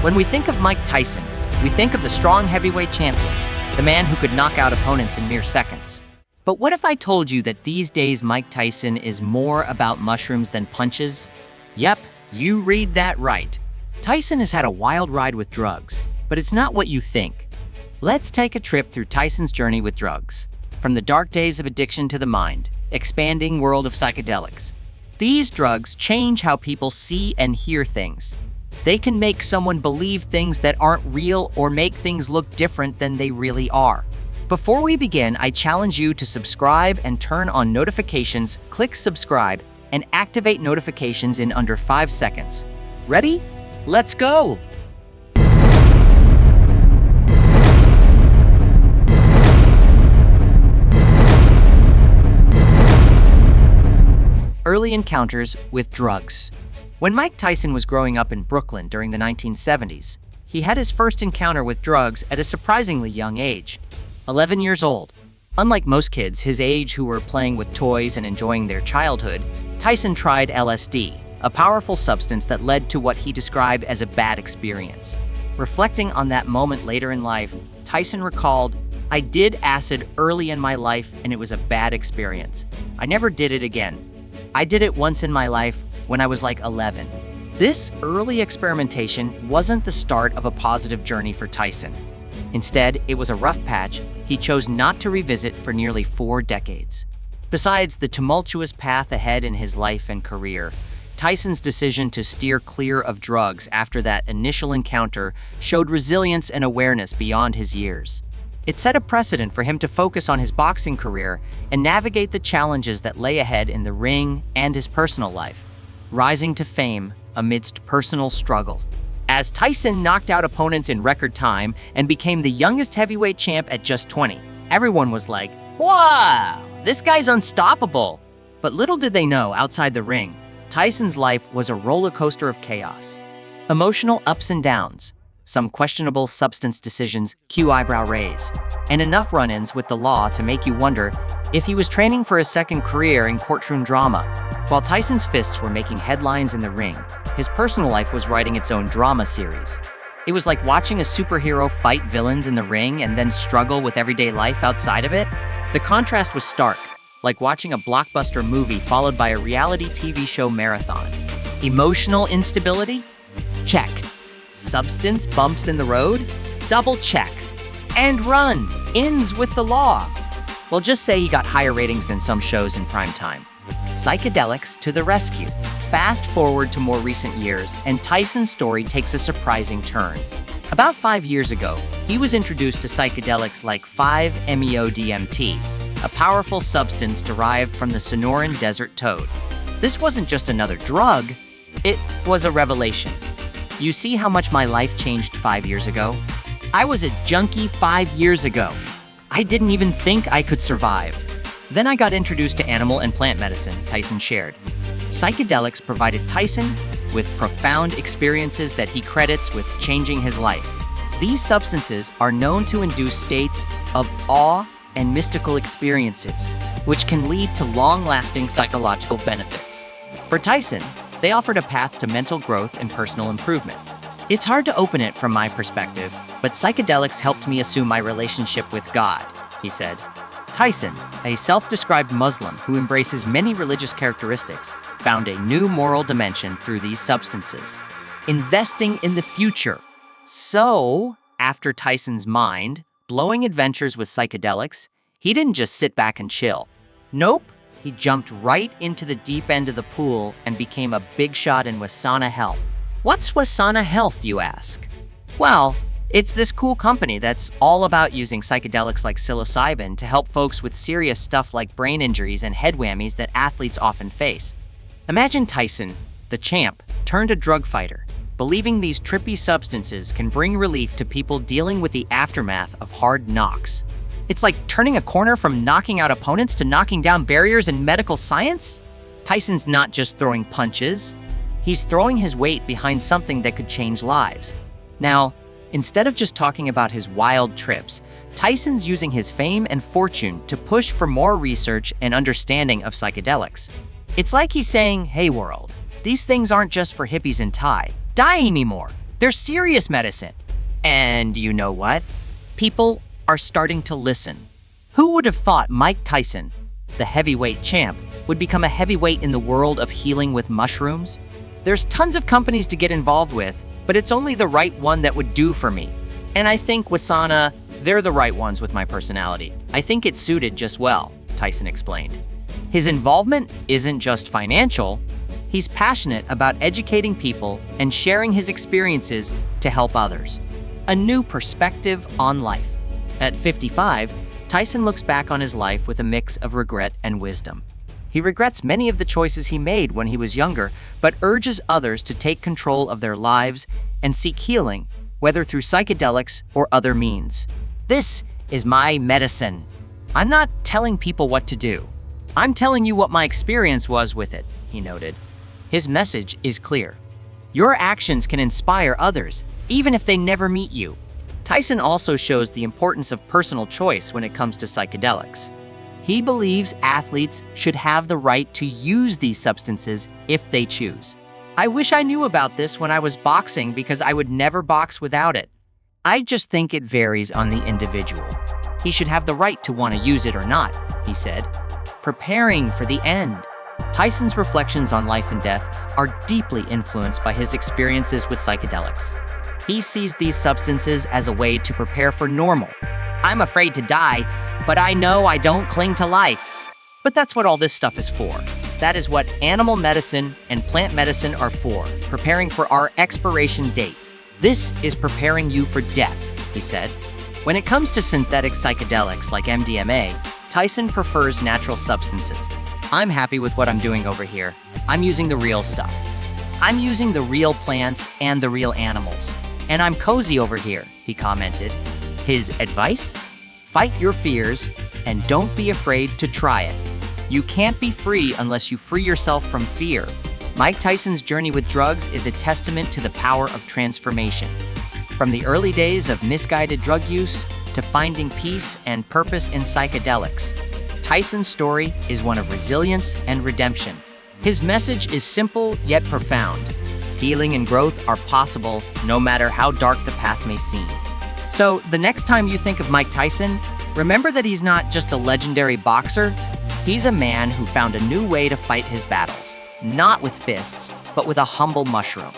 When we think of Mike Tyson, we think of the strong heavyweight champion, the man who could knock out opponents in mere seconds. But what if I told you that these days Mike Tyson is more about mushrooms than punches? Yep, you read that right. Tyson has had a wild ride with drugs, but it's not what you think. Let's take a trip through Tyson's journey with drugs, from the dark days of addiction to the mind, expanding world of psychedelics. These drugs change how people see and hear things. They can make someone believe things that aren't real or make things look different than they really are. Before we begin, I challenge you to subscribe and turn on notifications. Click subscribe and activate notifications in under 5 seconds. Ready? Let's go! Early encounters with drugs. When Mike Tyson was growing up in Brooklyn during the 1970s, he had his first encounter with drugs at a surprisingly young age, 11 years old. Unlike most kids his age who were playing with toys and enjoying their childhood, Tyson tried LSD, a powerful substance that led to what he described as a bad experience. Reflecting on that moment later in life, Tyson recalled, "I did acid early in my life and it was a bad experience. I never did it again. I did it once in my life when I was like 11. This early experimentation wasn't the start of a positive journey for Tyson. Instead, it was a rough patch he chose not to revisit for nearly 4 decades. Besides the tumultuous path ahead in his life and career, Tyson's decision to steer clear of drugs after that initial encounter showed resilience and awareness beyond his years. It set a precedent for him to focus on his boxing career and navigate the challenges that lay ahead in the ring and his personal life, rising to fame amidst personal struggles. As Tyson knocked out opponents in record time and became the youngest heavyweight champ at just 20, everyone was like, "Wow, this guy's unstoppable." But little did they know, outside the ring, Tyson's life was a roller coaster of chaos. Emotional ups and downs, some questionable substance decisions, cue eyebrow raise, and enough run-ins with the law to make you wonder if he was training for a second career in courtroom drama. While Tyson's fists were making headlines in the ring, his personal life was writing its own drama series. It was like watching a superhero fight villains in the ring and then struggle with everyday life outside of it. The contrast was stark, like watching a blockbuster movie followed by a reality TV show marathon. Emotional instability? Check. Substance bumps in the road? Double check. And run ends with the law. Well, just say he got higher ratings than some shows in prime time. Psychedelics to the rescue. Fast forward to more recent years, and Tyson's story takes a surprising turn. About 5 years ago, he was introduced to psychedelics like 5-MeO-DMT, a powerful substance derived from the Sonoran desert toad. This wasn't just another drug, it was a revelation. You see how much my life changed 5 years ago? I was a junkie 5 years ago. I didn't even think I could survive. Then I got introduced to animal and plant medicine, Tyson shared. Psychedelics provided Tyson with profound experiences that he credits with changing his life. These substances are known to induce states of awe and mystical experiences, which can lead to long-lasting psychological benefits. For Tyson, they offered a path to mental growth and personal improvement. "It's hard to open it from my perspective, but psychedelics helped me assume my relationship with God," he said. Tyson, a self-described Muslim who embraces many religious characteristics, found a new moral dimension through these substances. Investing in the future. So, after Tyson's mind-blowing adventures with psychedelics, he didn't just sit back and chill. Nope. He jumped right into the deep end of the pool and became a big shot in Wasana Health. What's Wasana Health, you ask? Well, it's this cool company that's all about using psychedelics like psilocybin to help folks with serious stuff like brain injuries and head whammies that athletes often face. Imagine Tyson, the champ, turned a drug fighter, believing these trippy substances can bring relief to people dealing with the aftermath of hard knocks. It's like turning a corner from knocking out opponents to knocking down barriers in medical science. Tyson's not just throwing punches. He's throwing his weight behind something that could change lives. Now, instead of just talking about his wild trips, Tyson's using his fame and fortune to push for more research and understanding of psychedelics. It's like he's saying, "Hey world, these things aren't just for hippies and dye anymore. They're serious medicine. And you know what? People are starting to listen. Who would have thought Mike Tyson, the heavyweight champ, would become a heavyweight in the world of healing with mushrooms? There's tons of companies to get involved with, but it's only the right one that would do for me. And I think Wasana, they're the right ones with my personality. I think it's suited just well, Tyson explained. His involvement isn't just financial. He's passionate about educating people and sharing his experiences to help others. A new perspective on life. At 55, Tyson looks back on his life with a mix of regret and wisdom. He regrets many of the choices he made when he was younger, but urges others to take control of their lives and seek healing, whether through psychedelics or other means. This is my medicine. I'm not telling people what to do. I'm telling you what my experience was with it, he noted. His message is clear. Your actions can inspire others, even if they never meet you. Tyson also shows the importance of personal choice when it comes to psychedelics. He believes athletes should have the right to use these substances if they choose. I wish I knew about this when I was boxing because I would never box without it. I just think it varies on the individual. He should have the right to want to use it or not, he said. Preparing for the end. Tyson's reflections on life and death are deeply influenced by his experiences with psychedelics. He sees these substances as a way to prepare for normal. I'm afraid to die, but I know I don't cling to life. But that's what all this stuff is for. That is what animal medicine and plant medicine are for, preparing for our expiration date. This is preparing you for death, he said. When it comes to synthetic psychedelics like MDMA, Tyson prefers natural substances. I'm happy with what I'm doing over here. I'm using the real stuff. I'm using the real plants and the real animals. And I'm cozy over here, he commented. His advice? Fight your fears and don't be afraid to try it. You can't be free unless you free yourself from fear. Mike Tyson's journey with drugs is a testament to the power of transformation. From the early days of misguided drug use to finding peace and purpose in psychedelics, Tyson's story is one of resilience and redemption. His message is simple yet profound. Healing and growth are possible no matter how dark the path may seem. So the next time you think of Mike Tyson, remember that he's not just a legendary boxer. He's a man who found a new way to fight his battles, not with fists, but with a humble mushroom.